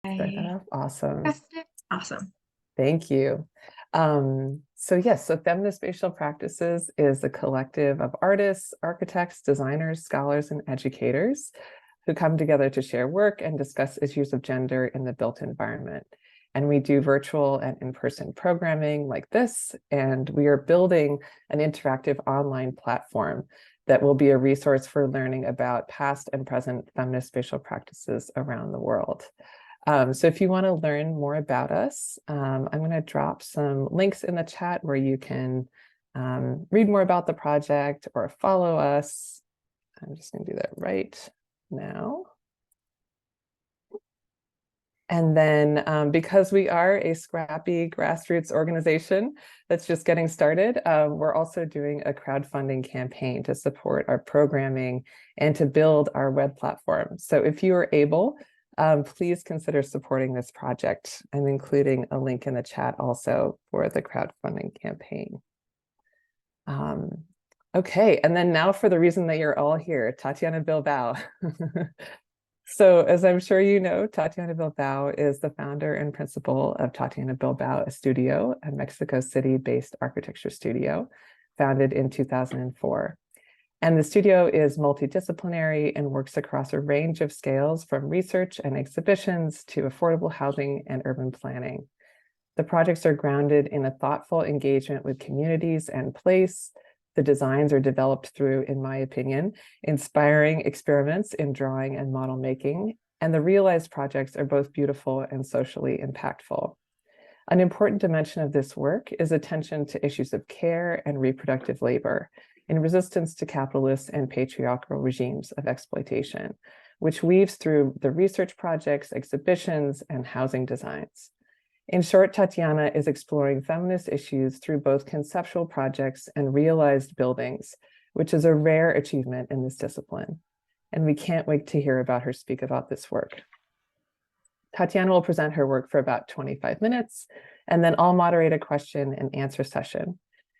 Start that I off. Awesome. tested it. Awesome. Thank you. So Feminist Spatial Practices is a collective of artists, architects, designers, scholars, and educators who come together to share work and discuss issues of gender in the built environment. And we do virtual and in-person programming like this, and we are building an interactive online platform that will be a resource for learning about past and present feminist spatial practices around the world. So if you want to learn more about us, I'm going to drop some links in the chat where you can read more about the project or follow us. I'm just going to do that right now. And then because we are a scrappy grassroots organization that's just getting started, we're also doing a crowdfunding campaign to support our programming and to build our web platform. So if you are able, please consider supporting this project. I'm including a link in the chat also for the crowdfunding campaign. Okay, and then now for the reason that you're all here, Tatiana Bilbao. So as I'm sure you know, Tatiana Bilbao is the founder and principal of Tatiana Bilbao Studio, a Mexico City-based architecture studio founded in 2004. And the studio is multidisciplinary and works across a range of scales from research and exhibitions to affordable housing and urban planning. The projects are grounded in a thoughtful engagement with communities and place. The designs are developed through, in my opinion, inspiring experiments in drawing and model making, and the realized projects are both beautiful and socially impactful. An important dimension of this work is attention to issues of care and reproductive labor in resistance to capitalist and patriarchal regimes of exploitation, which weaves through the research projects, exhibitions, and housing designs. In short, Tatiana is exploring feminist issues through both conceptual projects and realized buildings, which is a rare achievement in this discipline. And we can't wait to hear about her speak about this work. Tatiana will present her work for about 25 minutes, and then I'll moderate a question and answer session.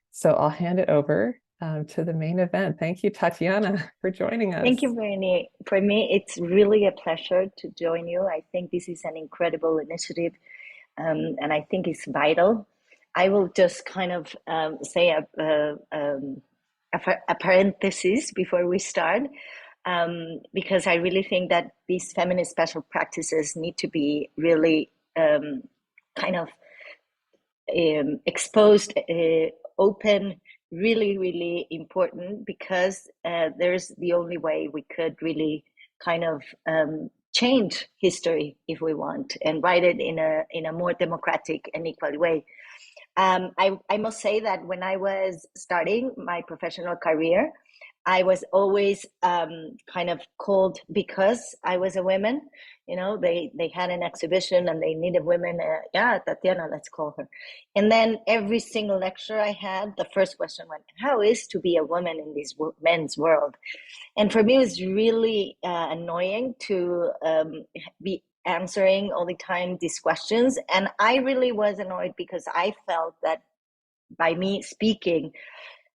So I'll hand it over to the main event. Thank you, Tatiana, for joining Thank us. you, Bryony. For me, it's really a pleasure to join you. I think this is an incredible initiative, and I think it's vital. I will just kind of say a parenthesis before we start, because I really think that these feminist special practices need to be really kind of exposed, open, really, really important because there's the only way we could really kind of change history if we want and write it in a more democratic and equal way. I must say that when I was starting my professional career, I was always kind of called because I was a woman. You know, they had an exhibition and they needed women. Yeah, Tatiana, let's call her. And then every single lecture I had, the first question went, "How is to be a woman in this men's world?" And for me, it was really annoying to be answering all the time these questions. And I really was annoyed because I felt that by me speaking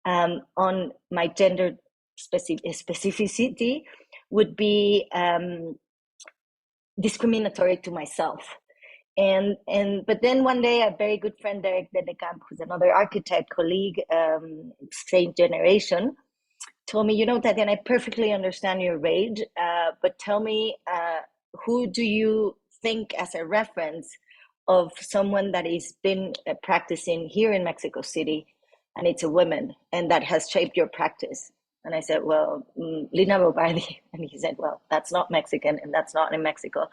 on my gender specificity would be discriminatory to myself. But then one day a very good friend, Derek Dennekamp, who's another architect colleague, same generation, told me, you know, Tatiana, I perfectly understand your rage, but tell me, who do you think as a reference of someone that is been practicing here in Mexico City, and it's a woman, and that has shaped your practice? And I said, well, Lina Bobardi. And he said, well, that's not Mexican, and that's not in Mexico.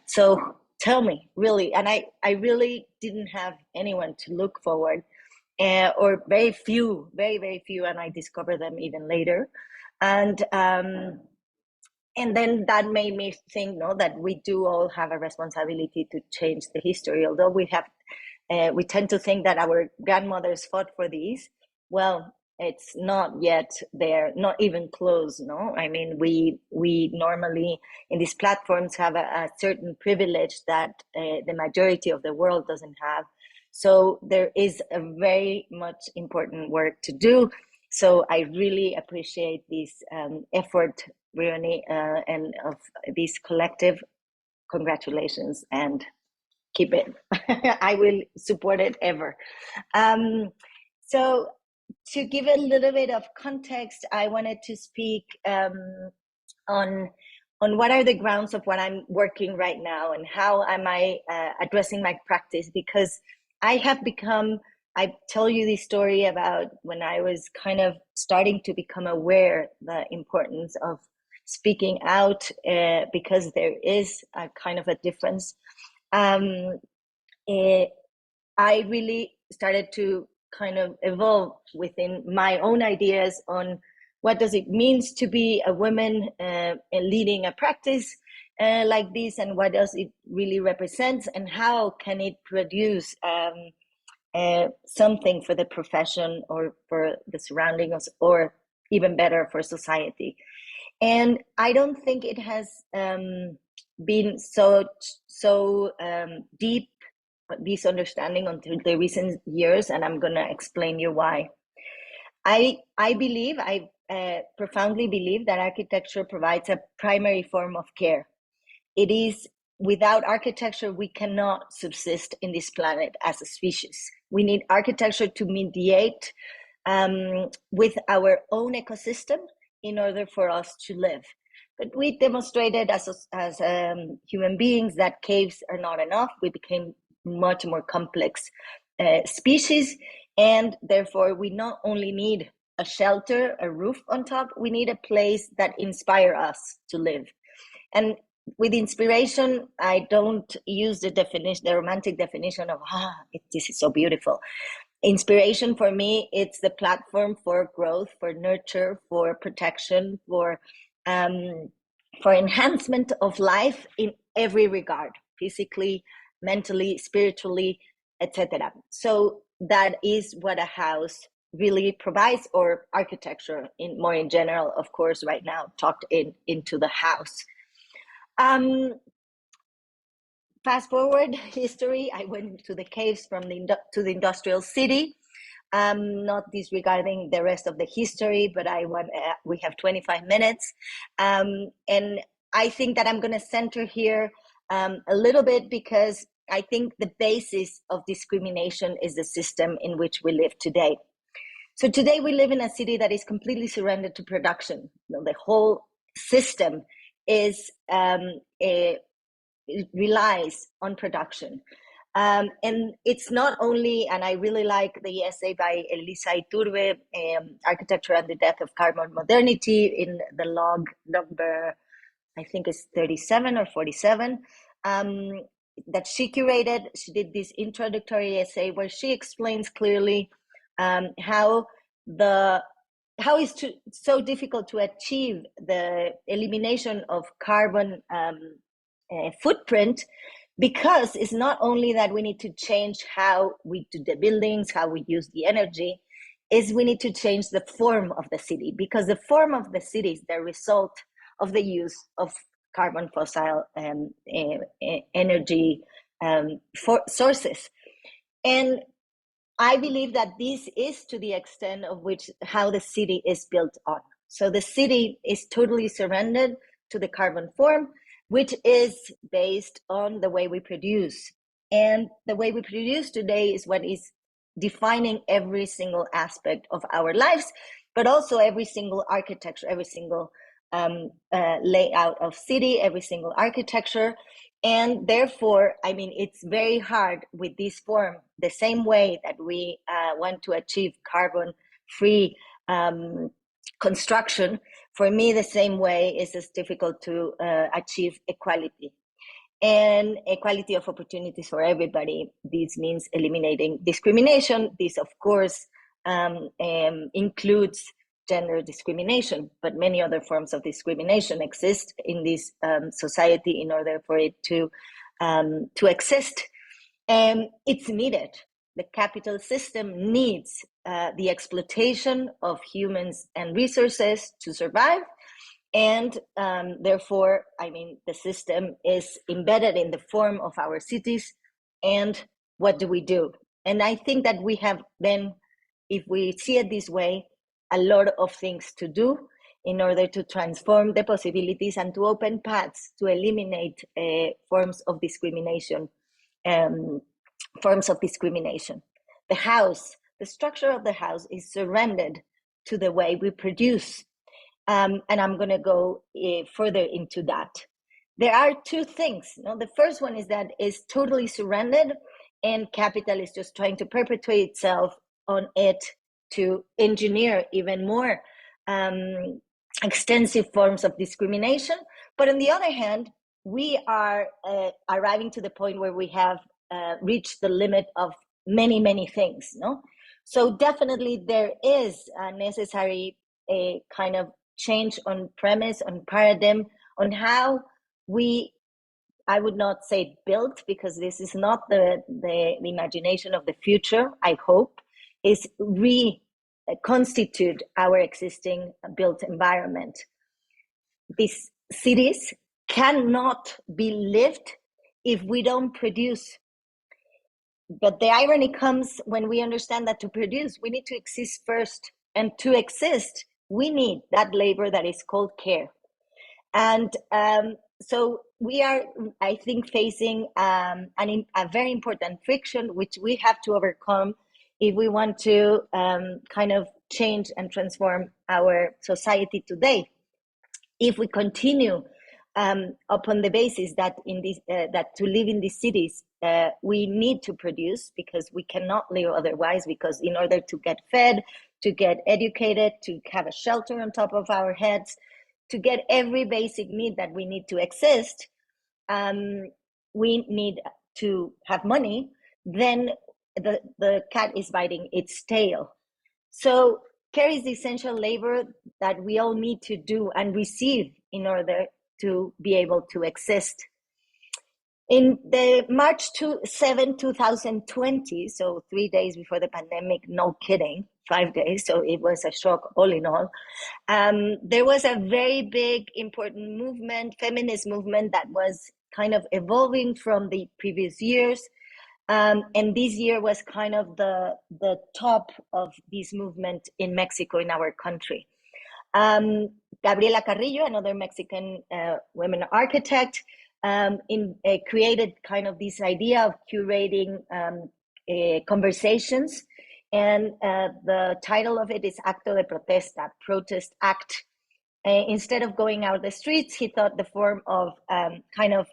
So tell me, really. And I really didn't have anyone to look forward, or very few, very, very few, and I discovered them even later. And and then that made me think, no, that we do all have a responsibility to change the history. Although we tend to think that our grandmothers fought for these. Well, it's not yet there, not even close. No, I mean, we normally in these platforms have a certain privilege that the majority of the world doesn't have. So there is a very much important work to do. So I really appreciate this effort, Bryony, and of this collective congratulations and keep it. I will support it ever. So to give a little bit of context, I wanted to speak on what are the grounds of what I'm working right now and how am I addressing my practice, because I tell you this story about when I was kind of starting to become aware the importance of speaking out, because there is a kind of a difference. I really started to kind of evolve within my own ideas on what does it mean to be a woman leading a practice like this, and what does it really represent, and how can it produce something for the profession or for the surroundings, or even better for society. And I don't think it has been so deep, this understanding, until the recent years, and I'm going to explain you why. I profoundly believe that architecture provides a primary form of care. It is, without architecture, we cannot subsist in this planet as a species. We need architecture to mediate with our own ecosystem in order for us to live. But we demonstrated as human beings that caves are not enough. We became much more complex species, and therefore we not only need a shelter, a roof on top, we need a place that inspires us to live. And with inspiration, I don't use the romantic definition of this is so beautiful. Inspiration for me, it's the platform for growth, for nurture, for protection, for enhancement of life in every regard, physically, mentally, spiritually, etc. So that is what a house really provides, or architecture more in general, of course, right now talked into the house. Fast forward history, I went to the caves to the industrial city. Not disregarding the rest of the history, but we have 25 minutes. And I think that I'm going to center here a little bit, because I think the basis of discrimination is the system in which we live today. So today we live in a city that is completely surrendered to production. The whole system is it relies on production. And it's not only, and I really like the essay by Elisa Iturbe, Architecture and the Death of Carbon Modernity, in the log number, I think it's 37 or 47, that she curated. She did this introductory essay where she explains clearly how it's so difficult to achieve the elimination of carbon footprint, because it's not only that we need to change how we do the buildings, how we use the energy, is we need to change the form of the city, because the form of the city is the result of the use of carbon fossil energy sources. And I believe that this is to the extent of which how the city is built on. So the city is totally surrendered to the carbon form, which is based on the way we produce. And the way we produce today is what is defining every single aspect of our lives, but also every single architecture, every single layout of city, every single architecture. And therefore, I mean, it's very hard with this form, the same way that we want to achieve carbon-free construction. For me, the same way is as difficult to achieve equality. And equality of opportunities for everybody. This means eliminating discrimination. This, of course, includes gender discrimination, but many other forms of discrimination exist in this society in order for it to exist. It's needed. The capital system needs the exploitation of humans and resources to survive. And therefore, I mean, the system is embedded in the form of our cities. And what do we do? And I think that we have then, if we see it this way, a lot of things to do in order to transform the possibilities and to open paths to eliminate forms of discrimination. The house, the structure of the house is surrendered to the way we produce. And I'm going to go further into that. There are two things. The first one is that it's totally surrendered, and capital is just trying to perpetuate itself on it to engineer even more extensive forms of discrimination. But on the other hand, we are arriving to the point where we have reached the limit of many, many things. So definitely there is a necessary kind of change on premise, on paradigm, on how we, I would not say built, because this is not the imagination of the future, I hope, is reconstitute our existing built environment. These cities cannot be lived if we don't produce. But the irony comes when we understand that to produce, we need to exist first. And to exist, we need that labor that is called care. And so we are, I think, facing a very important friction, which we have to overcome if we want to kind of change and transform our society today. If we continue upon the basis that that to live in these cities, we need to produce, because we cannot live otherwise, because in order to get fed, to get educated, to have a shelter on top of our heads, to get every basic need that we need to exist, we need to have money. Then the cat is biting its tail. So care is the essential labor that we all need to do and receive in order to be able to exist. In the March 7, 2020, so 3 days before the pandemic, no kidding, 5 days, so it was a shock all in all, there was a very big, important movement, feminist movement, that was kind of evolving from the previous years. And this year was kind of the top of this movement in Mexico, in our country. Gabriela Carrillo, another Mexican women architect, created kind of this idea of curating conversations. And the title of it is Acto de Protesta, protest act. Instead of going out the streets, he thought the form of kind of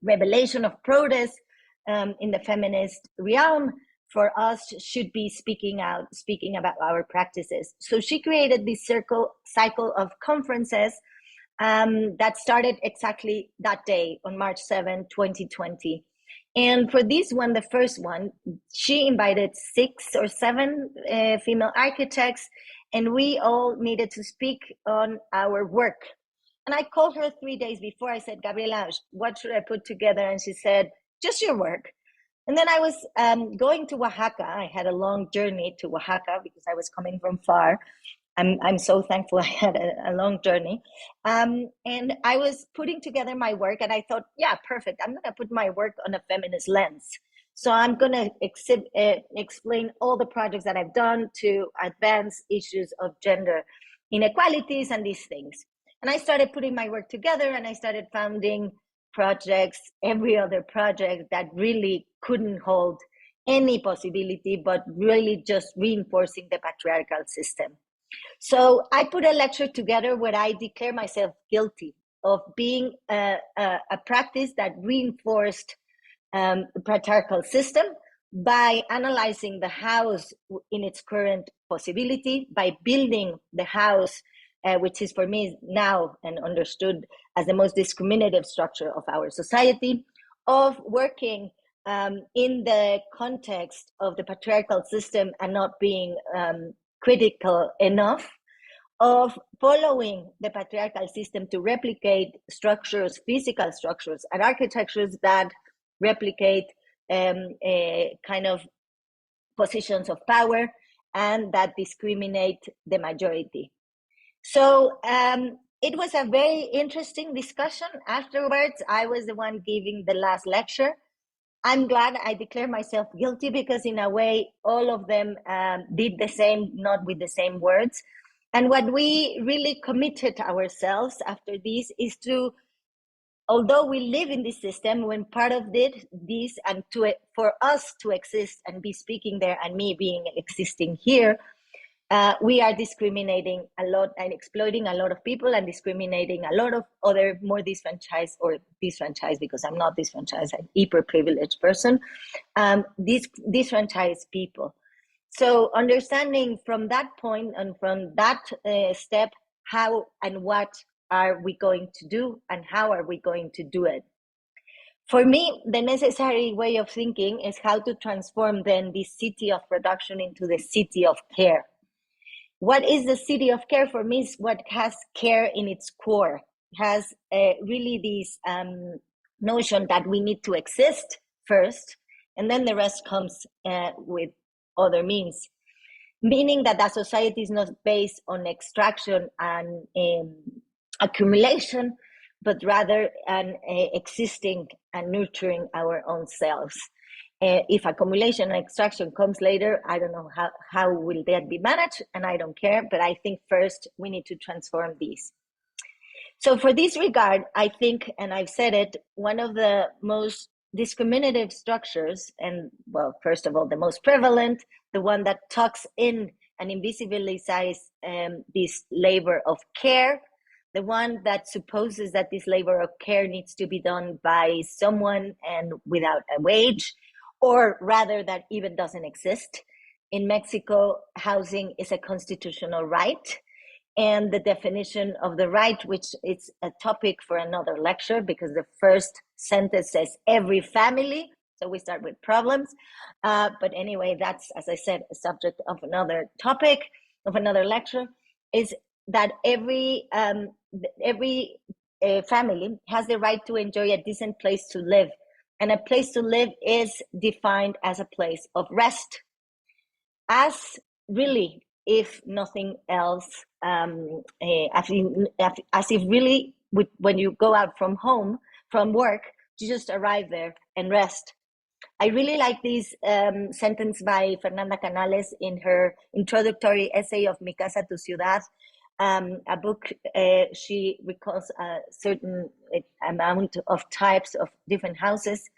revelation of protest in the feminist realm for us should be speaking about our practices. So she created this cycle of conferences that started exactly that day on March 7, 2020. And for this one, the first one, she invited 6 or 7 female architects, and we all needed to speak on our work. And I called her 3 days before. I said, Gabriela, what should I put together? And she said, just your work. And then I was going to Oaxaca. I had a long journey to Oaxaca because I was coming from far. I'm so thankful I had a long journey. And I was putting together my work, and I thought, yeah, perfect. I'm going to put my work on a feminist lens. So I'm going to explain all the projects that I've done to advance issues of gender inequalities and these things. And I started putting my work together, and I started founding projects, every other project that really couldn't hold any possibility, but really just reinforcing the patriarchal system. So I put a lecture together where I declare myself guilty of being a practice that reinforced the patriarchal system by analyzing the house in its current possibility, by building the house, which is for me now and understood as the most discriminative structure of our society, of working in the context of the patriarchal system and not being critical enough, of following the patriarchal system to replicate structures, physical structures, and architectures that replicate kind of positions of power and that discriminate the majority. So it was a very interesting discussion. Afterwards, I was the one giving the last lecture. I'm glad I declare myself guilty because in a way, all of them did the same, not with the same words. And what we really committed ourselves after this is to, although we live in this system, when part of this and for us to exist and be speaking there and me being existing here, we are discriminating a lot and exploiting a lot of people and discriminating a lot of other more disfranchised, or disfranchised because I'm not disfranchised, I'm hyper privileged person, disfranchised people. So understanding from that point and from that step, how and what are we going to do and how are we going to do it? For me, the necessary way of thinking is how to transform then this city of production into the city of care. What is the city of care? For me is what has care in its core, has really this notion that we need to exist first, and then the rest comes with other means. Meaning that that society is not based on extraction and accumulation, but rather an existing and nurturing our own selves. If accumulation and extraction comes later, I don't know how will that be managed, and I don't care, but I think first we need to transform these. So for this regard, I think, and I've said it, one of the most discriminative structures, and well, first of all, the most prevalent, the one that tucks in and invisibilizes this labor of care, the one that supposes that this labor of care needs to be done by someone and without a wage, or rather that even doesn't exist. In Mexico, housing is a constitutional right. And the definition of the right, which is a topic for another lecture, because the first sentence says every family. So we start with problems. But anyway, that's, as I said, a subject of another topic, of another lecture, is that every family has the right to enjoy a decent place to live. And a place to live is defined as a place of rest. As really, if nothing else, as if really, when you go out from work, you just arrive there and rest. I really like this sentence by Fernanda Canales in her introductory essay of Mi Casa Tu Ciudad, a book. She recalls a certain amount of types of different houses.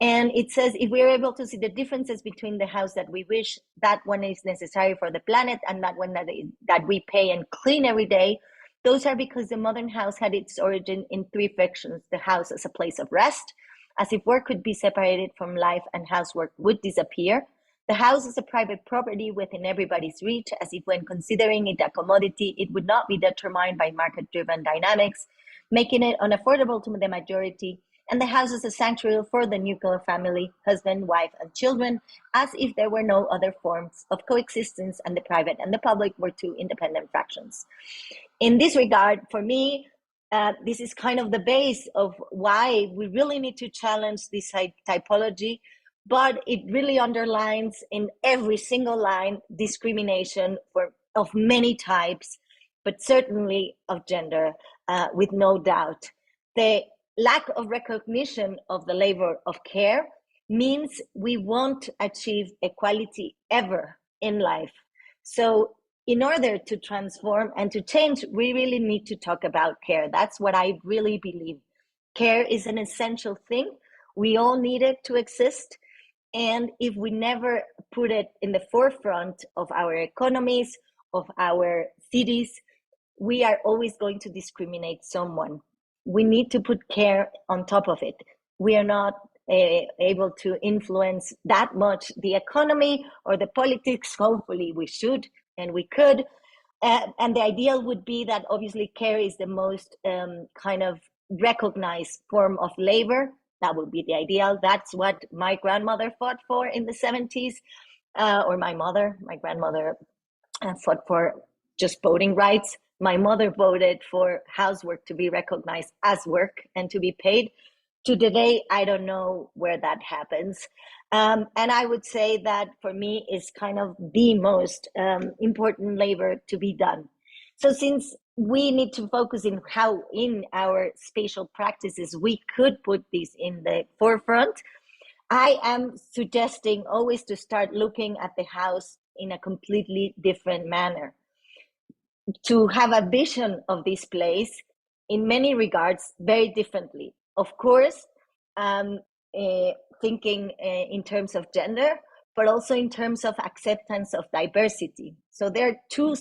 And it says, if we are able to see the differences between the house that we wish, that one is necessary for the planet, and that one that we pay and clean every day, those are because the modern house had its origin in three fictions: the house as a place of rest, as if work could be separated from life and housework would disappear; the house as a private property within everybody's reach, as if when considering it a commodity, it would not be determined by market-driven dynamics, making it unaffordable to the majority; and the house is a sanctuary for the nuclear family, husband, wife, and children, as if there were no other forms of coexistence and the private and the public were two independent fractions. In this regard, for me, this is kind of the base of why we really need to challenge this typology, but it really underlines in every single line discrimination of many types, but certainly of gender, with no doubt. The lack of recognition of the labor of care means we won't achieve equality ever in life. So in order to transform and to change, we really need to talk about care. That's what I really believe. Care is an essential thing. We all need it to exist. And if we never put it in the forefront of our economies, of our cities, we are always going to discriminate someone. We need to put care on top of it. We are not able to influence that much the economy or the politics. Hopefully we should and we could. And the ideal would be that obviously care is the most kind of recognized form of labor. That would be the ideal. That's what my grandmother fought for in the 70s, or my grandmother fought for just voting rights. My mother voted for housework to be recognized as work and to be paid. To today, I don't know where that happens. And I would say that for me is kind of the most important labor to be done. So since we need to focus in how in our spatial practices we could put this in the forefront, I am suggesting always to start looking at the house in a completely different manner. to have a vision of this place in many regards very differently. Of course, um, thinking in terms of gender, but also in terms of acceptance of diversity. So there are two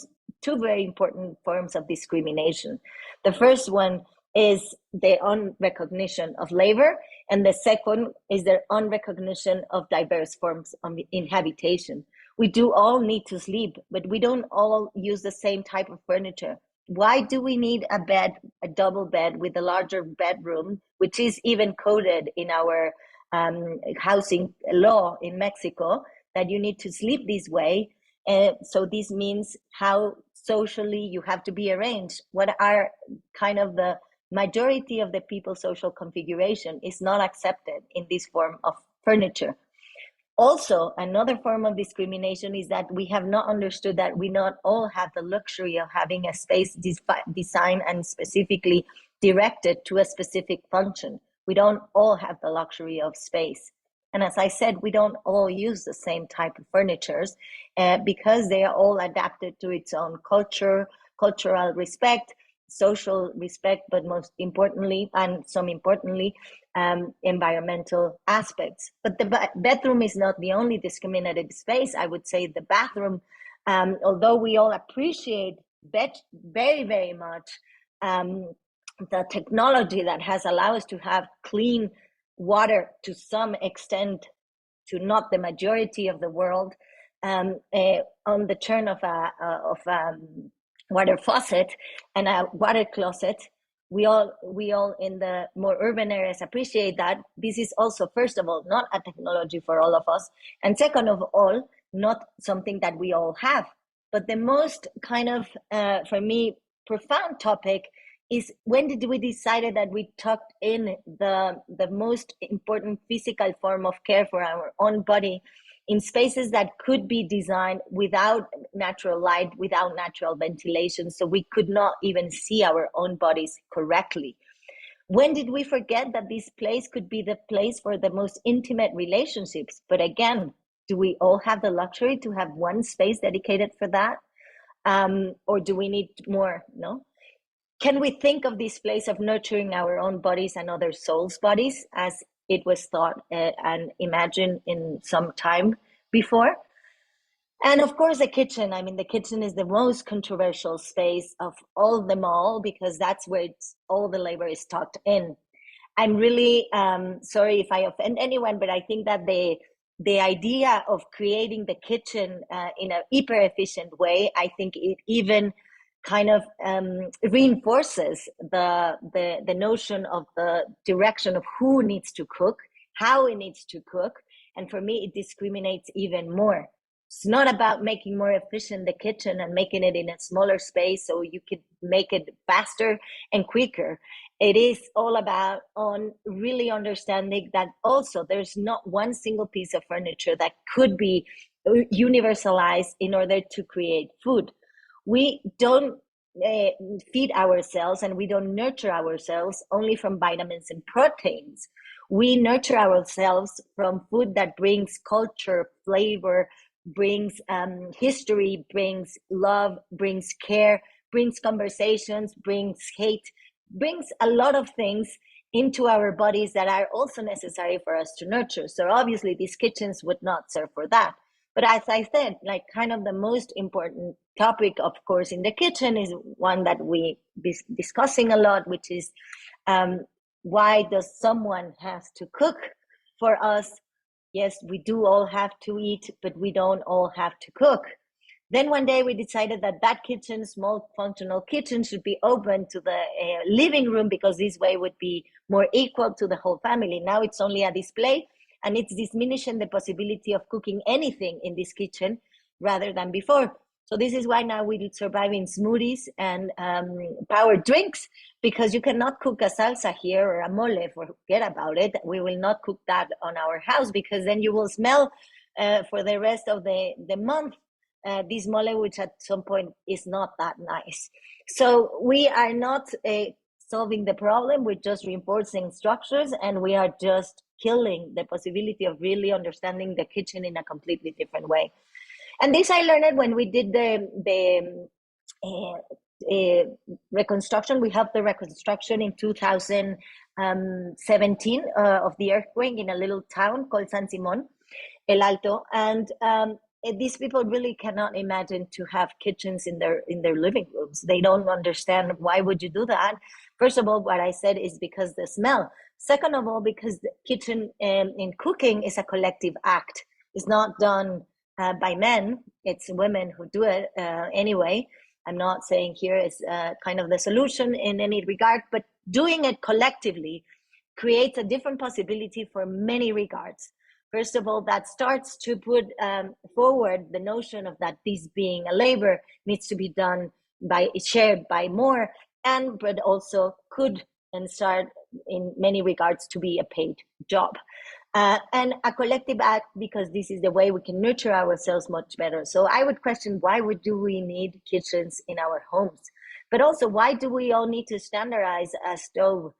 very important forms of discrimination. The first one is the unrecognition of labor, and the second is the unrecognition of diverse forms of inhabitation. We do all need to sleep, but we don't all use the same type of furniture. Why do we need a bed, a double bed with a larger bedroom, which is even coded in our housing law in Mexico, that you need to sleep this way? So this means how socially you have to be arranged. What are kind of the majority of the people's social configuration is not accepted in this form of furniture. Also, another form of discrimination is that we have not understood that we not all have the luxury of having a space designed and specifically directed to a specific function. We don't all have the luxury of space. And as I said, we don't all use the same type of furnitures because they are all adapted to its own culture, cultural respect, social respect, but most importantly, and some importantly, environmental aspects. But the bedroom is not the only discriminated space. I would say the bathroom, although we all appreciate very, very much the technology that has allowed us to have clean water to some extent, to not the majority of the world, on the turn of a water faucet and a water closet, we all in the more urban areas appreciate that this is also, first of all, not a technology for all of us, and second of all, not something that we all have. But the most kind of for me profound topic is, when did we decide that we tucked in the most important physical form of care for our own body in spaces that could be designed without natural light, without natural ventilation, so we could not even see our own bodies correctly? When did we forget that this place could be the place for the most intimate relationships? But again, do we all have the luxury to have one space dedicated for that? Or do we need more? No? Can we think of this place of nurturing our own bodies and other souls' bodies as it was thought and imagined in some time before? And of course, the kitchen. I mean, the kitchen is the most controversial space of all them all, because that's where all the labor is tucked in. I'm really sorry if I offend anyone, but I think that the idea of creating the kitchen in a hyper efficient way, I think it even kind of reinforces the notion of the direction of who needs to cook, how it needs to cook, and for me, it discriminates even more. It's not about making more efficient the kitchen and making it in a smaller space so you could make it faster and quicker. It is all about on really understanding that also there's not one single piece of furniture that could be universalized in order to create food. We don't feed ourselves and we don't nurture ourselves only from vitamins and proteins. We nurture ourselves from food that brings culture, flavor, brings history, brings love, brings care, brings conversations, brings hate, brings a lot of things into our bodies that are also necessary for us to nurture. So obviously these kitchens would not serve for that. But as I said, like kind of the most important topic, of course, in the kitchen is one that we be discussing a lot, which is why does someone have to cook for us? Yes, we do all have to eat, but we don't all have to cook. Then one day we decided that that kitchen, small functional kitchen, should be open to the living room, because this way would be more equal to the whole family. Now it's only a display, and it's diminishing the possibility of cooking anything in this kitchen rather than before. So this is why now we survive in smoothies and power drinks, because you cannot cook a salsa here or a mole, forget about it. We will not cook that on our house, because then you will smell for the rest of the month this mole, which at some point is not that nice. So we are not solving the problem, we're just reinforcing structures, and we are just killing the possibility of really understanding the kitchen in a completely different way. And this I learned when we did the reconstruction. We helped the reconstruction in 2017 of the earthquake in a little town called San Simón, El Alto, and these people really cannot imagine to have kitchens in their living rooms. They don't understand why would you do that. First of all, what I said is because the smell. Second of all, because the kitchen in cooking is a collective act. It's not done by men. It's women who do it anyway. I'm not saying here is kind of the solution in any regard, but doing it collectively creates a different possibility for many regards. First of all, that starts to put forward the notion of that this being a labor needs to be done shared by more, but also could and start in many regards to be a paid job. And a collective act, because this is the way we can nurture ourselves much better. So I would question, why do we need kitchens in our homes? But also, why do we all need to standardize a stove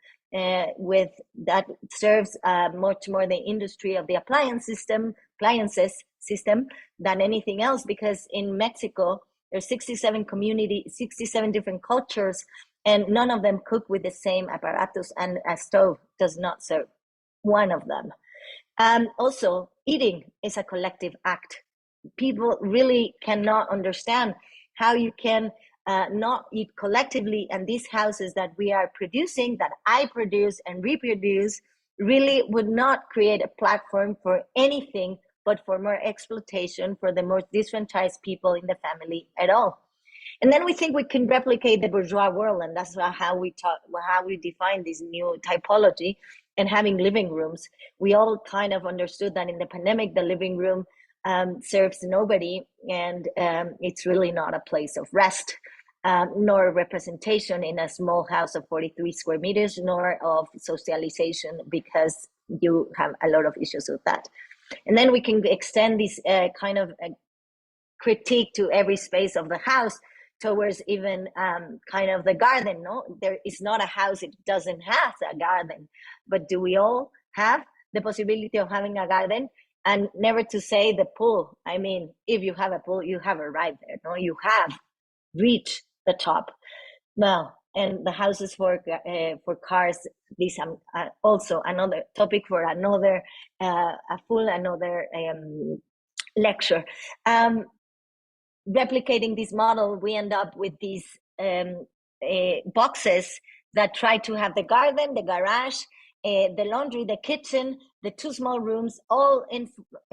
with that serves much more the industry of the appliances system than anything else? Because in Mexico, there's 67 different cultures, and none of them cook with the same apparatus, and a stove does not serve one of them. Also, eating is a collective act. People really cannot understand how you can not eat collectively, and these houses that we are producing, that I produce and reproduce, really would not create a platform for anything but for more exploitation for the most disfranchised people in the family at all. And then we think we can replicate the bourgeois world, and that's how we define this new typology. And having living rooms, we all kind of understood that in the pandemic, the living room serves nobody, and it's really not a place of rest, nor representation in a small house of 43 square meters, nor of socialization, because you have a lot of issues with that. And then we can extend this kind of critique to every space of the house towards even kind of the garden. No, there is not a house it doesn't have a garden, but do we all have the possibility of having a garden? And never to say the pool. I mean, if you have a pool, you have arrived there. No, you have reached the top. Now, and the houses for cars. This also another topic for another lecture. Replicating this model, we end up with these boxes that try to have the garden, the garage, the laundry, the kitchen, the two small rooms, all in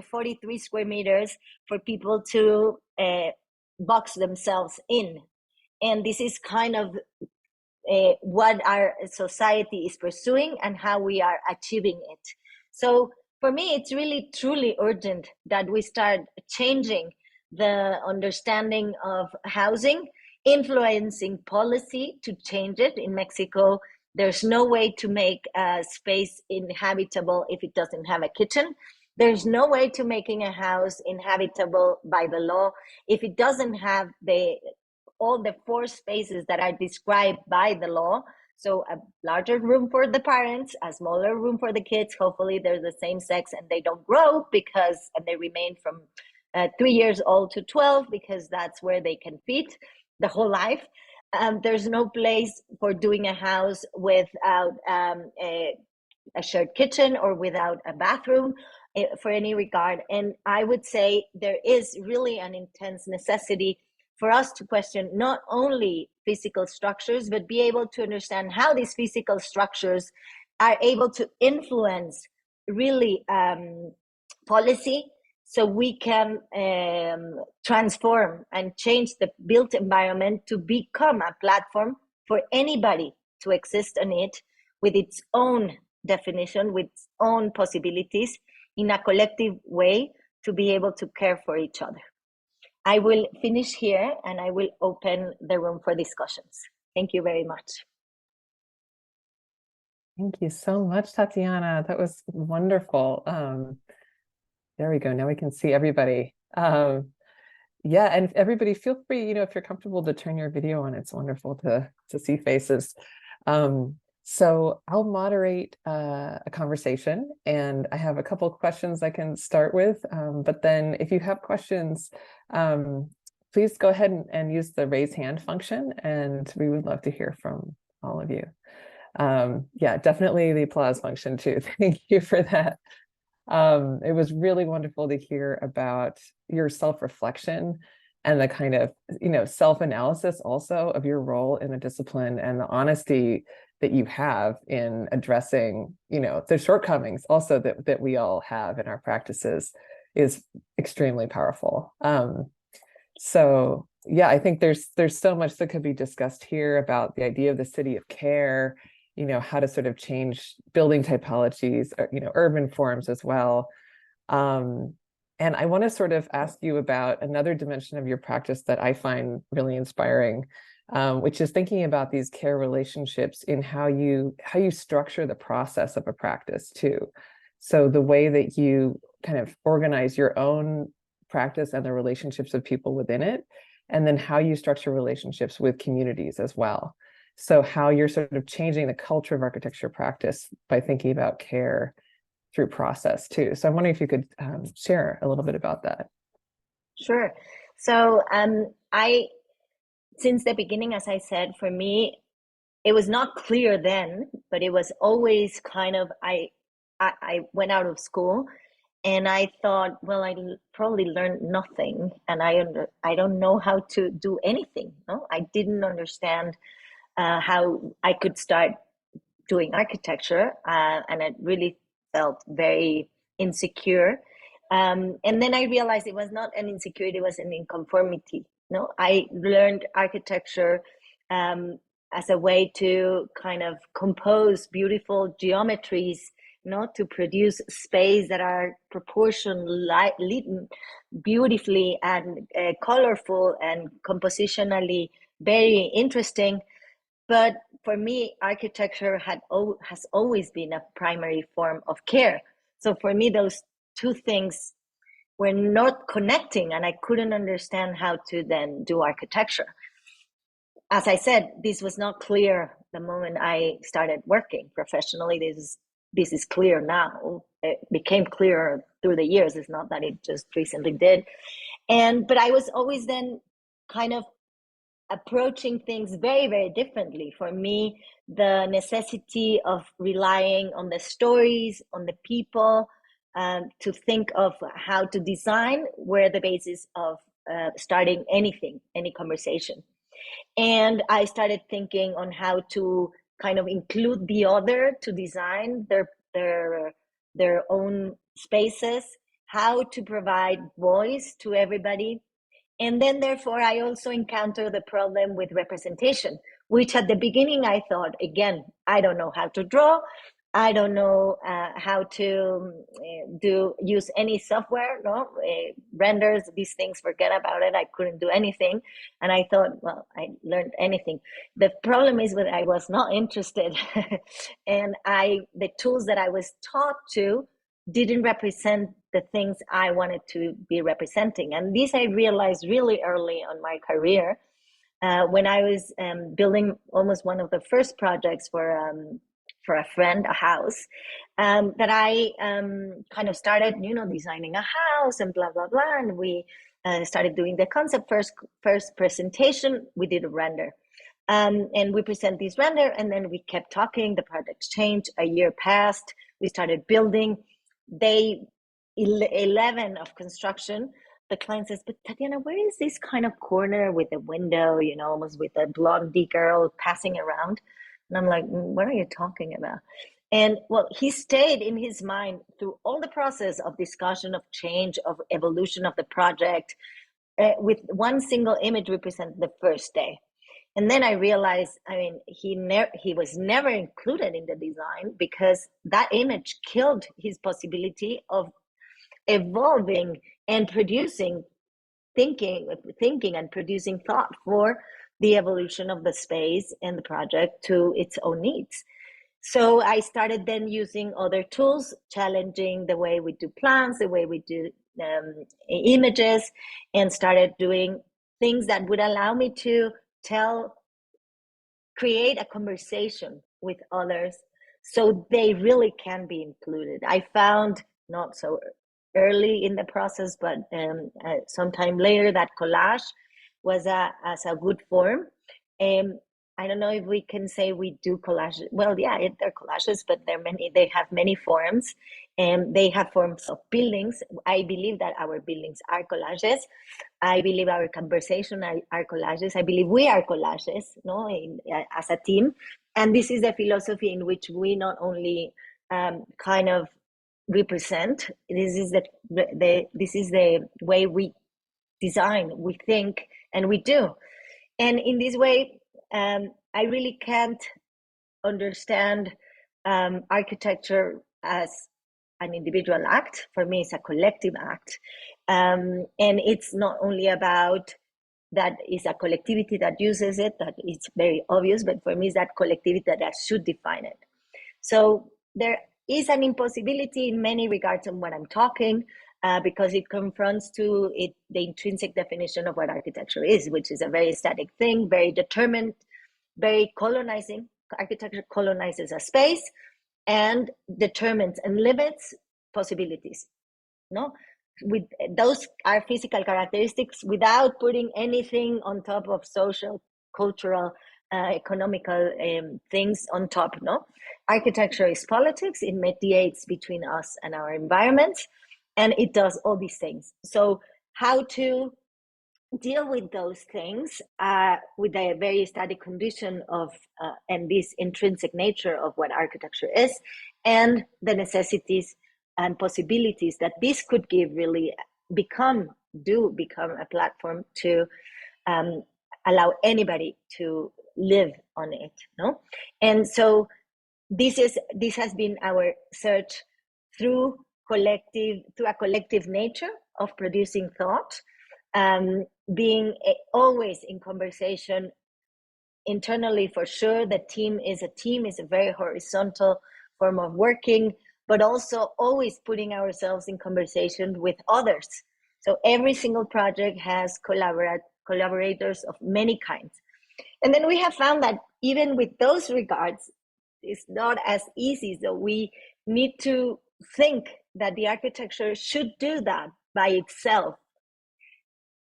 43 square meters for people to box themselves in. And this is kind of what our society is pursuing and how we are achieving it. So for me, it's really truly urgent that we start changing the understanding of housing, influencing policy to change it. In Mexico, there's no way to make a space inhabitable if it doesn't have a kitchen. There's no way to making a house inhabitable by the law if it doesn't have all the 4 spaces that are described by the law. So a larger room for the parents, a smaller room for the kids. Hopefully they're the same sex and they don't grow and they remain from 3 years old to 12, because that's where they can fit the whole life. There's no place for doing a house without a shared kitchen or without a bathroom for any regard. And I would say there is really an intense necessity for us to question not only physical structures, but be able to understand how these physical structures are able to influence really policy, so we can transform and change the built environment to become a platform for anybody to exist on it with its own definition, with its own possibilities, in a collective way, to be able to care for each other. I will finish here and I will open the room for discussions. Thank you very much. Thank you so much, Tatiana. That was wonderful. There we go. Now we can see everybody. Yeah, and everybody feel free, if you're comfortable, to turn your video on. It's wonderful to see faces. So I'll moderate a conversation, and I have a couple of questions I can start with. But then if you have questions, please go ahead and use the raise hand function, and we would love to hear from all of you. Yeah, definitely the applause function too. Thank you for that. It was really wonderful to hear about your self-reflection and the kind of, self-analysis also of your role in the discipline, and the honesty that you have in addressing, the shortcomings also that we all have in our practices is extremely powerful. So yeah, I think there's so much that could be discussed here about the idea of the city of care, how to sort of change building typologies, or, urban forms as well. And I want to sort of ask you about another dimension of your practice that I find really inspiring, which is thinking about these care relationships in how you structure the process of a practice too. So the way that you kind of organize your own practice and the relationships of people within it, and then how you structure relationships with communities as well. So how you're sort of changing the culture of architecture practice by thinking about care through process too. So I'm wondering if you could share a little bit about that. Sure. So since the beginning, as I said, for me, it was not clear then, but it was always kind of, I went out of school and I thought, well, I probably learned nothing, and I don't know how to do anything. No, I didn't understand how I could start doing architecture, and I really felt very insecure. And then I realized it was not an insecurity; it was an inconformity. No, I learned architecture as a way to kind of compose beautiful geometries, to produce space that are proportioned, beautifully and colorful and compositionally very interesting. But for me, architecture has always been a primary form of care. So for me, those two things were not connecting, and I couldn't understand how to then do architecture. As I said, this was not clear the moment I started working professionally. This is clear now. It became clearer through the years. It's not that it just recently did. But I was always then kind of approaching things very, very differently. For me, the necessity of relying on the stories, on the people, to think of how to design were the basis of starting anything, any conversation. And I started thinking on how to kind of include the other to design their own spaces, how to provide voice to everybody. And then, therefore, I also encounter the problem with representation, which at the beginning I thought, again, I don't know how to draw. I don't know how to use any software, no, renders, these things, forget about it. I couldn't do anything. And I thought, well, I learned anything. The problem is that I was not interested. And the tools that I was taught to didn't represent the things I wanted to be representing. And this I realized really early on my career, when I was building almost one of the first projects for a friend, a house, that I kind of started, designing a house and blah, blah, blah. And we started doing the concept first presentation. We did a render. And we present this render, and then we kept talking. The projects changed. A year passed. We started building. Day 11 of construction, the client says, but Tatiana, where is this kind of corner with a window, almost with a blondie girl passing around? And I'm like, what are you talking about? And well, he stayed in his mind through all the process of discussion, of change, of evolution of the project, with one single image represented the first day. And then I realized, he was never included in the design, because that image killed his possibility of evolving and producing thinking and producing thought for the evolution of the space and the project to its own needs. So I started then using other tools, challenging the way we do plans, the way we do images, and started doing things that would allow me to create a conversation with others so they really can be included. I found, not so early in the process, but sometime later, that collage was as a good form. I don't know if we can say we do collages. Well, yeah, they're collages, but they have many forms, and they have forms of buildings. I believe that our buildings are collages. I believe our conversation are collages. I believe we are collages, no, as a team. And this is the philosophy in which we not only kind of represent. This is the way we design, we think, and we do. And in this way, I really can't understand architecture as an individual act. For me, it's a collective act. And it's not only about that is a collectivity that uses it, that it's very obvious, but for me, it's that collectivity that should define it. So there is an impossibility in many regards on what I'm talking, because it confronts to it the intrinsic definition of what architecture is, which is a very static thing, very determined, very colonizing. Architecture colonizes a space and determines and limits possibilities. No, with those are physical characteristics without putting anything on top of social, cultural, economical things on top. No, architecture is politics. It mediates between us and our environment, and it does all these things. So how to deal with those things with a very static condition of and this intrinsic nature of what architecture is, and the necessities and possibilities that this could give really become a platform to allow anybody to live on it. No, and so this has been our search through a collective nature of producing thought, being always in conversation internally. For sure, the team is a very horizontal form of working, but also always putting ourselves in conversation with others. So every single project has collaborators of many kinds. And then we have found that even with those regards, it's not as easy. So we need to think that the architecture should do that by itself.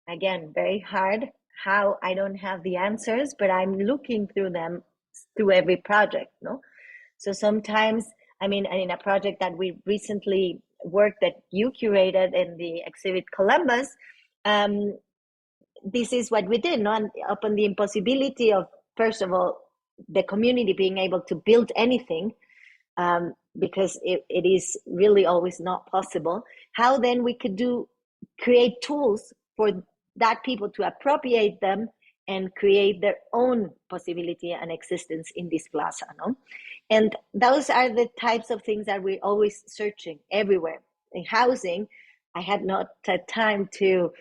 Again, very hard. How? I don't have the answers, but I'm looking through them through every project. No, so sometimes, I mean, in a project that we recently worked that you curated in the exhibit Columbus, this is what we did. No, and upon the impossibility of, first of all, the community being able to build anything, because it is really always not possible. How then we could create tools for that people to appropriate them and create their own possibility and existence in this plaza. No? And those are the types of things that we're always searching everywhere. In housing, I had not had time to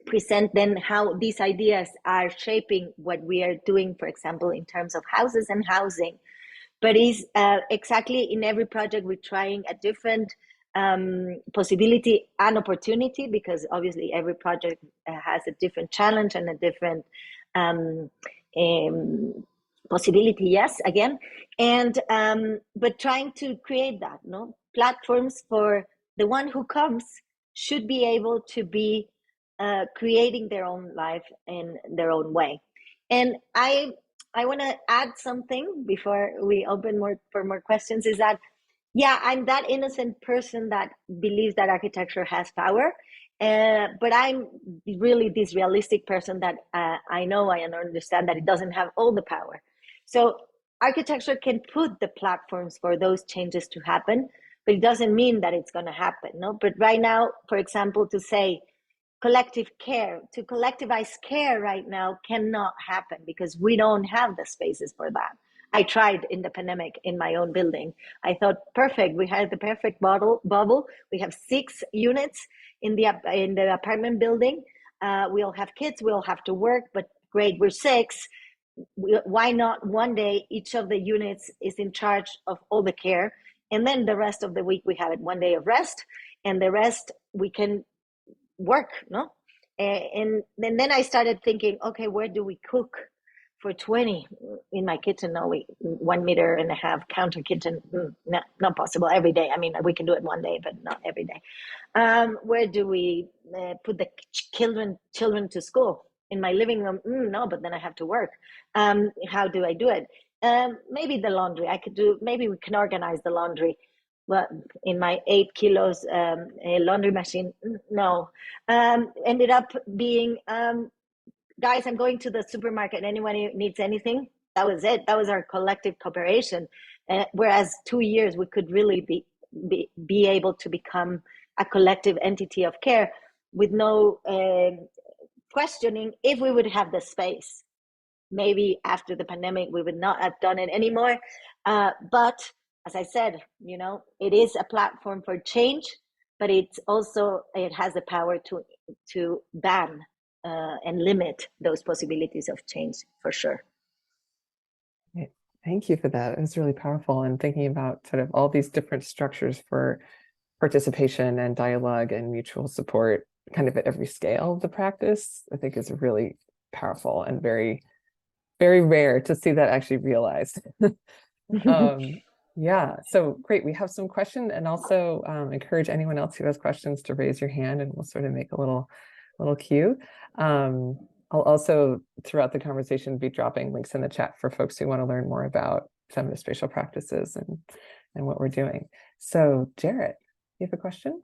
present then how these ideas are shaping what we are doing, for example, in terms of houses and housing. But is exactly in every project we're trying a different possibility and opportunity, because obviously every project has a different challenge and a different possibility. Yes, again, and but trying to create that, no, platforms for the one who comes should be able to be creating their own life in their own way. And I want to add something before we open for more questions, is that, yeah, I'm that innocent person that believes that architecture has power, but I'm really this realistic person that I know, I understand that it doesn't have all the power. So architecture can put the platforms for those changes to happen, but it doesn't mean that it's going to happen. No, but right now, for example, to say collective care, to collectivize care right now cannot happen because we don't have the spaces for that. I tried in the pandemic in my own building. I thought, perfect, we had the perfect bubble. We have 6 units in the apartment building. We all have kids, we all have to work, but great, we're 6. Why not one day each of the units is in charge of all the care, and then the rest of the week we have it 1 day of rest, and the rest we can work, no? And then I started thinking, okay, where do we cook for 20 in my kitchen? No, 1.5 meters counter kitchen, not possible every day. I mean, we can do it one day, but not every day. Where do we put the children to school? In my living room? No, but then I have to work. How do I do it? Maybe the laundry. I could do. Maybe we can organize the laundry. Well, in my 8 kilos laundry machine, no. Ended up being, guys, I'm going to the supermarket. Anyone who needs anything? That was it. That was our collective cooperation. Whereas 2 years, we could really be able to become a collective entity of care with no questioning if we would have the space. Maybe after the pandemic, we would not have done it anymore. But as I said, it is a platform for change, but it has the power to ban and limit those possibilities of change for sure. Thank you for that. It was really powerful, and thinking about sort of all these different structures for participation and dialogue and mutual support kind of at every scale of the practice, I think is really powerful and very, very rare to see that actually realized. Yeah, so great. We have some questions, and also encourage anyone else who has questions to raise your hand, and we'll sort of make a little queue. I'll also, throughout the conversation, be dropping links in the chat for folks who want to learn more about feminist spatial practices and what we're doing. So Jarrett, you have a question?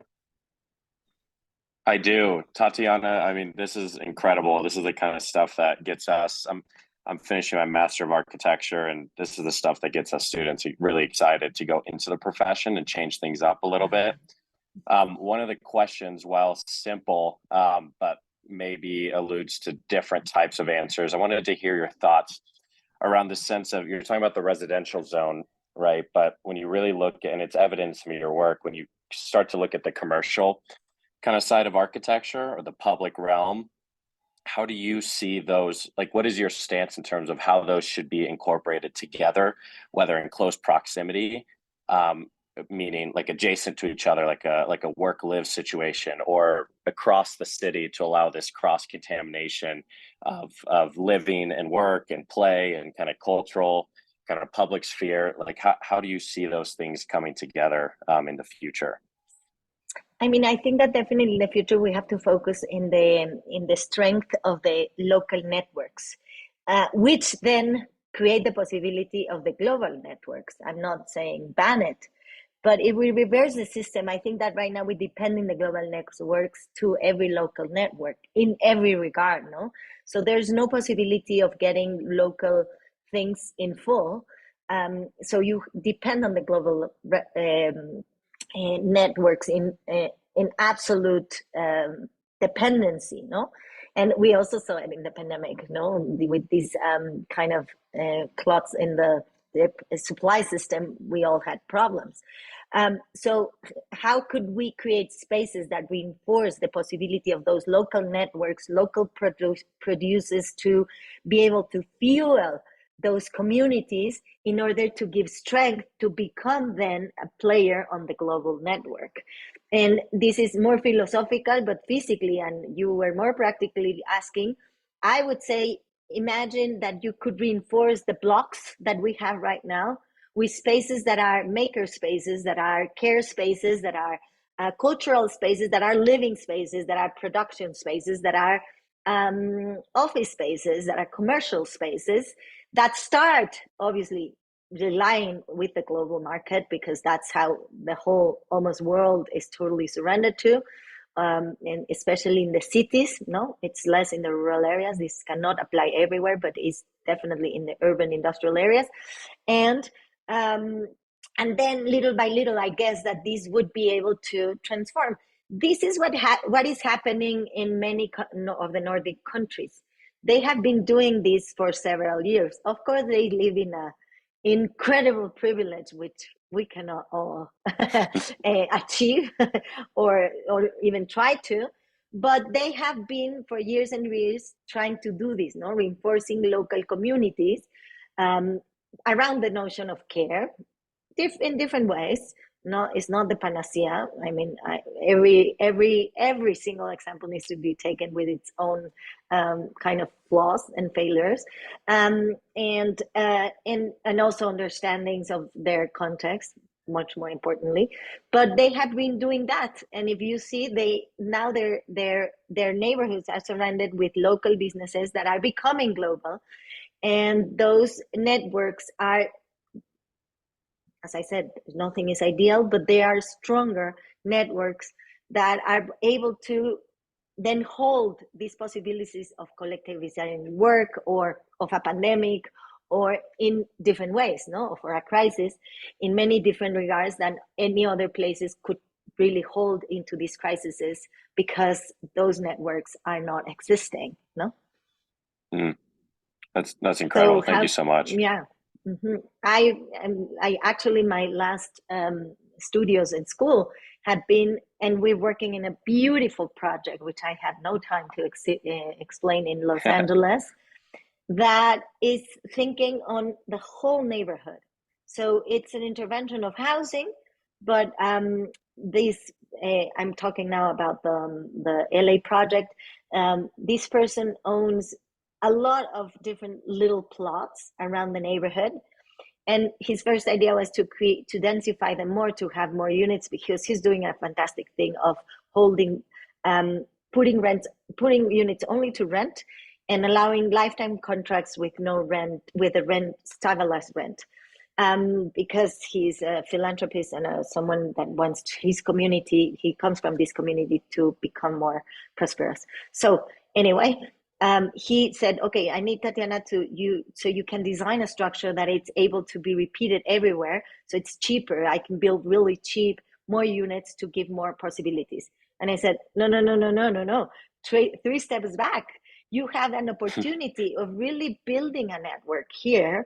I do. Tatiana, I mean, this is incredible. This is the kind of stuff that gets us. I'm finishing my Master of Architecture, and this is the stuff that gets us students really excited to go into the profession and change things up a little bit. One of the questions, while simple, but maybe alludes to different types of answers, I wanted to hear your thoughts around the sense of, you're talking about the residential zone, right? But when you really look, and it's evidence in your work, when you start to look at the commercial kind of side of architecture or the public realm, how do you see those? Like, what is your stance in terms of how those should be incorporated together, whether in close proximity, meaning like adjacent to each other, like a work-live situation, or across the city to allow this cross-contamination of living and work and play and kind of cultural, kind of public sphere? Like, how do you see those things coming together in the future? I mean, I think that definitely in the future we have to focus in the strength of the local networks, which then create the possibility of the global networks. I'm not saying ban it, but if we reverse the system, I think that right now we depend in the global networks to every local network in every regard, no? So there's no possibility of getting local things in full. So you depend on the global networks in absolute dependency, no? And we also saw it in the pandemic, no, with these kind of clots in the supply system. We all had problems. So how could we create spaces that reinforce the possibility of those local networks, local producers to be able to fuel those communities in order to give strength to become then a player on the global network? And this is more philosophical, but physically, and you were more practically asking, I would say, imagine that you could reinforce the blocks that we have right now with spaces that are maker spaces, that are care spaces, that are cultural spaces, that are living spaces, that are production spaces, that are office spaces, that are commercial spaces, that start obviously relying with the global market, because that's how the whole almost world is totally surrendered to, and especially in the cities. No, it's less in the rural areas. This cannot apply everywhere, but it's definitely in the urban industrial areas. And then little by little, I guess that this would be able to transform. This is what is happening in many of the Nordic countries. They have been doing this for several years. Of course, they live in a incredible privilege, which we cannot all achieve or even try to. But they have been for years and years trying to do this, no, reinforcing local communities around the notion of care in different ways. No, it's not the panacea. I mean, every single example needs to be taken with its own kind of flaws and failures, and also understandings of their context. much more importantly. But they have been doing that, and if you see, their neighborhoods are surrounded with local businesses that are becoming global, and those networks are, as I said, nothing is ideal, but they are stronger networks that are able to then hold these possibilities of collective resilient work, or of a pandemic, or in different ways, no, for a crisis, in many different regards than any other places could really hold into these crises, because those networks are not existing, no. That's incredible. Thank you so much. Yeah. I actually, my last studios in school had been, and we're working in a beautiful project, which I had no time to explain, in Los Angeles, that is thinking on the whole neighborhood. So it's an intervention of housing, but I'm talking now about the LA project. This person owns a lot of different little plots around the neighborhood, and his first idea was to densify them more, to have more units, because he's doing a fantastic thing of holding, putting units only to rent, and allowing lifetime contracts with no rent, with a stabilized rent. Because he's a philanthropist and someone that wants his community, he comes from this community, to become more prosperous. So anyway, he said, okay, I need Tatiana so you can design a structure that it's able to be repeated everywhere, so it's cheaper. I can build really cheap, more units to give more possibilities. And I said, no. Three steps back. You have an opportunity of really building a network here,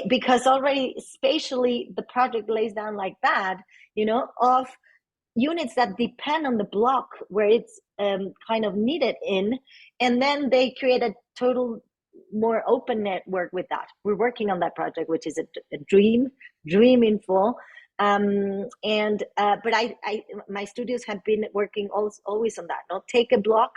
because already spatially the project lays down like that, of units that depend on the block where it's kind of needed in, and then they create a total more open network with that. We're working on that project, which is a dream in full. But my studios have been working always on that. Not take a block,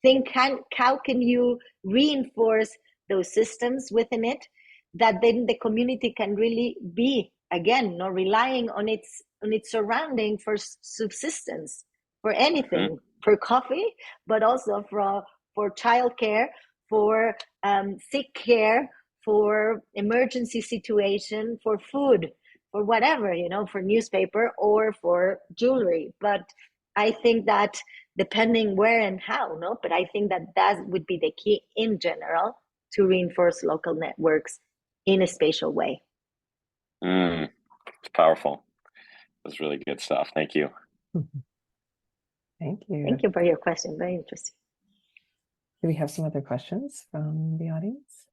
think how can you reinforce those systems within it, that then the community can really be, again, not relying on its surrounding for subsistence, for anything, for coffee, but also for childcare, for sick care, for emergency situation, for food, for whatever, for newspaper or for jewelry. But I think that depending where and how, no, but I think that would be the key in general, to reinforce local networks in a spatial way. It's powerful. That's really good stuff. Thank you. Thank you. Thank you for your question. Very interesting. Do we have some other questions from the audience?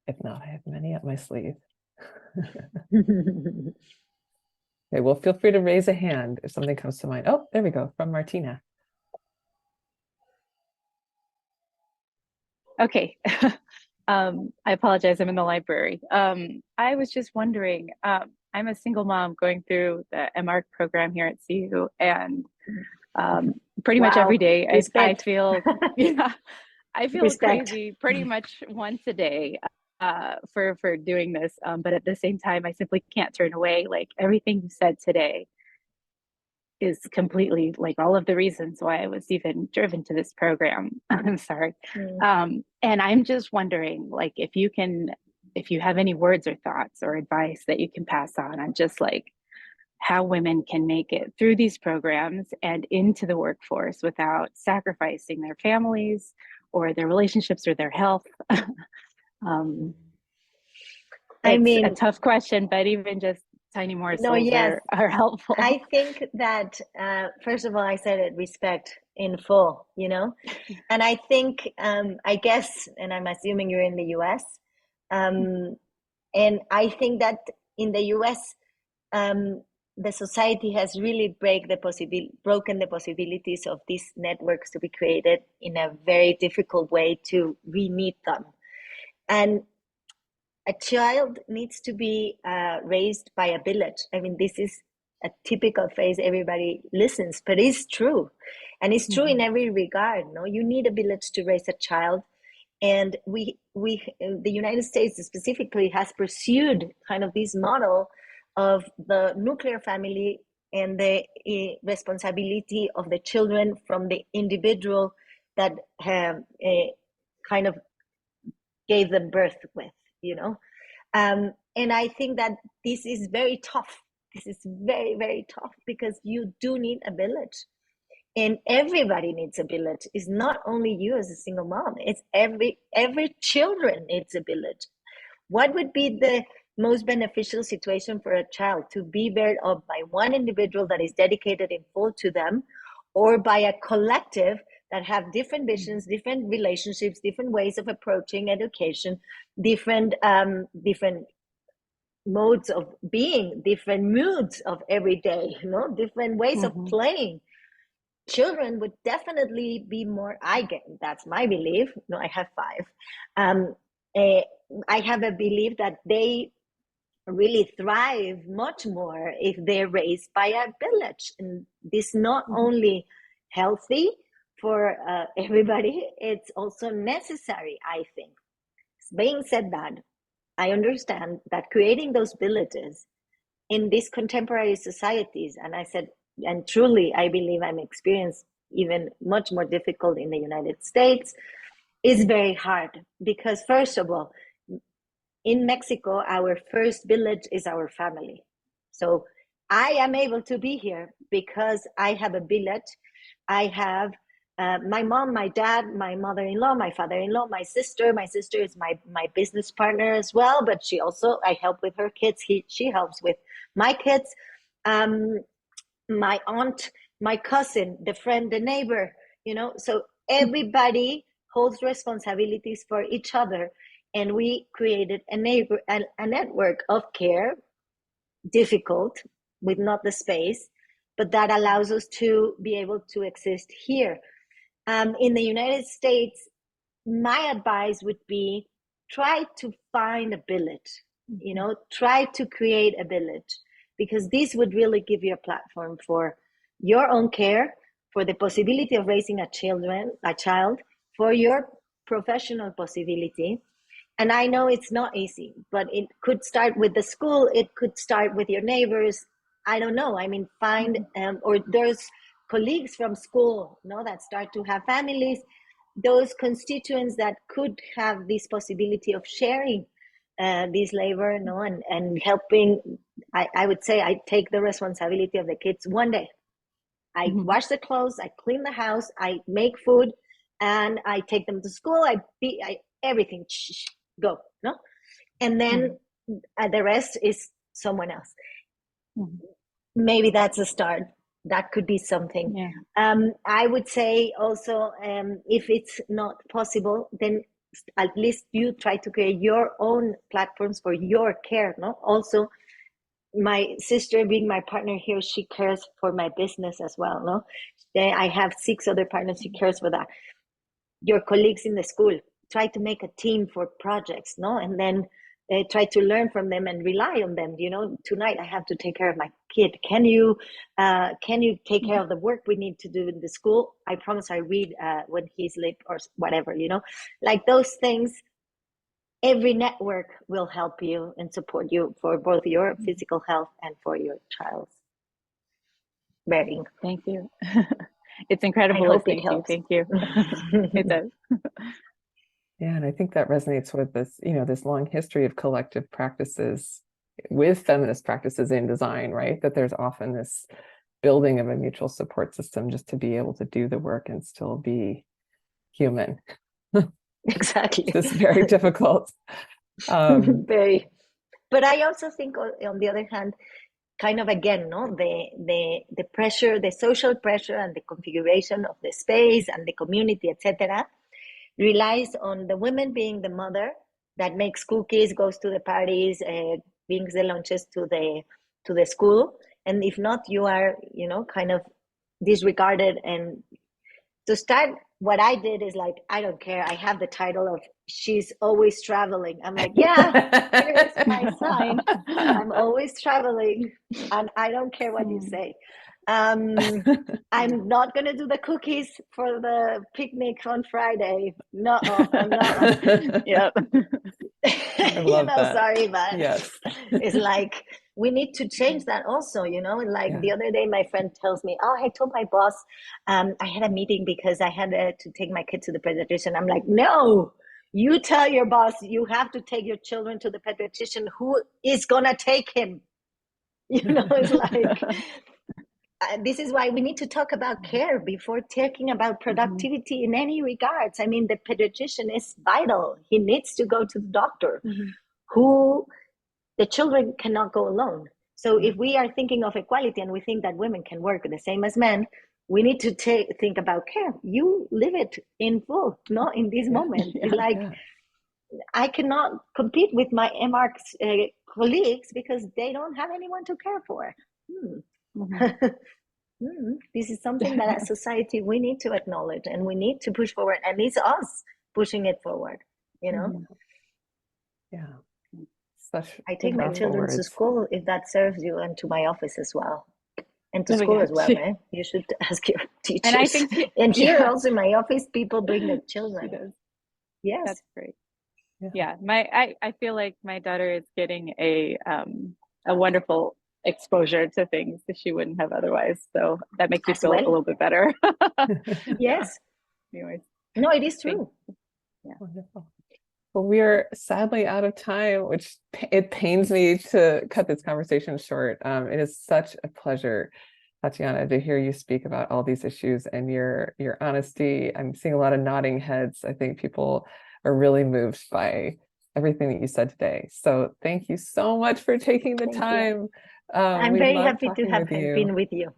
If not, I have many up my sleeve. Okay, well, feel free to raise a hand if something comes to mind. Oh, there we go, from Martina. Okay. I apologize, I'm in the library. I was just wondering, I'm a single mom going through the MARC program here at CU, and pretty much every day I feel, I feel crazy pretty much once a day for doing this. But at the same time, I simply can't turn away. Like, everything you said today is completely, like, all of the reasons why I was even driven to this program. I'm sorry. And I'm just wondering, like, if you have any words or thoughts or advice that you can pass on just like how women can make it through these programs and into the workforce without sacrificing their families or their relationships or their health. I mean, a tough question, but even just tiny morsels are helpful. I think that, first of all, I said it, respect in full, and I think, I guess, and I'm assuming you're in the US, and I think that in the US, the society has really broken the possibilities of these networks to be created in a very difficult way to re-meet them. And a child needs to be raised by a village. I mean, this is a typical phrase everybody listens, but it's true. And it's true in every regard. No, you need a village to raise a child. And the United States specifically has pursued kind of this model of the nuclear family and the responsibility of the children from the individual that have kind of gave them birth with, you know. And I think that this is very tough. This is very, very tough, because you do need a village. And everybody needs a village. It's not only you as a single mom. It's every children needs a village. What would be the most beneficial situation for a child? To be brought up by one individual that is dedicated in full to them, or by a collective that have different visions, different relationships, different ways of approaching education, different modes of being, different moods of every day, you know, different ways of playing. Children would definitely be more, that's my belief. No, I have 5. I have a belief that they really thrive much more if they're raised by a village. And this not only healthy for everybody, it's also necessary, I think. Being said that, I understand that creating those villages in these contemporary societies, and I said, and truly, I believe I'm experienced even much more difficult in the United States, is very hard. Because first of all, in Mexico, our first village is our family. So I am able to be here because I have a village. I have my mom, my dad, my mother-in-law, my father-in-law, my sister. My sister is my business partner as well, but she also, I help with her kids. She helps with my kids. My aunt, my cousin, the friend, the neighbor, you know, so everybody holds responsibilities for each other. And we created a network of care, difficult, with not the space, but that allows us to be able to exist here. In the United States, my advice would be try to find a village, you know, try to create a village, because this would really give you a platform for your own care, for the possibility of raising a child, for your professional possibility. And I know it's not easy, but it could start with the school. It could start with your neighbors. I don't know. I mean, find, or there's colleagues from school, you know, that start to have families, those constituents that could have this possibility of sharing this labor, you know, and helping. I would say I take the responsibility of the kids one day. I wash the clothes, I clean the house, I make food, and I take them to school. Everything, go, no? And then the rest is someone else. Maybe that's a start. That could be something. Yeah. I would say also, if it's not possible, then at least you try to create your own platforms for your care, no? Also, my sister being my partner here, she cares for my business as well, no? I have 6 other partners, she cares for that. Your colleagues in the school, try to make a team for projects, no? And then try to learn from them and rely on them. You know, tonight I have to take care of my kid. Can you take care of the work we need to do in the school? I promise I read when he's late or whatever, you know, like those things. Every network will help you and support you for both your physical health and for your child's bearing. Thank you. It's incredible listening to you. Thank you. It does. Yeah, and I think that resonates with this, you know, this long history of collective practices with feminist practices in design, right? That there's often this building of a mutual support system just to be able to do the work and still be human. Exactly. It's very difficult. Very. But I also think, on the other hand, kind of again, no, the pressure, the social pressure, and the configuration of the space and the community, etc., relies on the women being the mother that makes cookies, goes to the parties, brings the lunches to the school, and if not, you are, you know, kind of disregarded. And to start what I did is like, I don't care. I have the title of she's always traveling. I'm like, yeah, here's my sign. I'm always traveling, and I don't care what you say. I'm not gonna do the cookies for the picnic on Friday. No, I'm not. Yep. I love that. Sorry, but Yes. it's like we need to change that also, like Yeah. the other day my friend tells me, oh, I told my boss I had a meeting because I had to take my kid to the pediatrician. I'm like, no, you tell your boss you have to take your children to the pediatrician. Who is gonna take him? It's like this is why we need to talk about care before talking about productivity in any regards. I mean, the pediatrician is vital. He needs to go to the doctor. Who the children cannot go alone. So if we are thinking of equality and we think that women can work the same as men, we need to think about care. You live it in full, not in this moment. It's like, I cannot compete with my MARCs colleagues because they don't have anyone to care for. This is something that as society we need to acknowledge and we need to push forward, and it's us pushing it forward, Yeah. I take my children to school if that serves you, and to my office as well, and to school as well, right? You should ask your teachers. And I think and here also in my office, people bring their children. Yes, that's great. Yeah, I feel like my daughter is getting a wonderful exposure to things that she wouldn't have otherwise. So that makes me feel a little bit better. Yes. Anyways. No, it is true. Yeah. Wonderful. Well, we are sadly out of time, which it pains me to cut this conversation short. It is such a pleasure, Tatiana, to hear you speak about all these issues and your honesty. I'm seeing a lot of nodding heads. I think people are really moved by everything that you said today. So thank you so much for taking the time. I'm very happy to have been with you.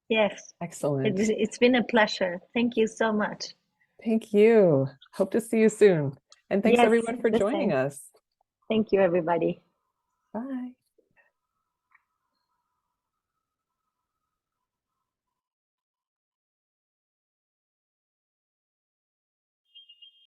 Yes. Excellent. It's been a pleasure. Thank you so much. Thank you. Hope to see you soon. And thanks everyone for joining us. Thank you, everybody. Bye.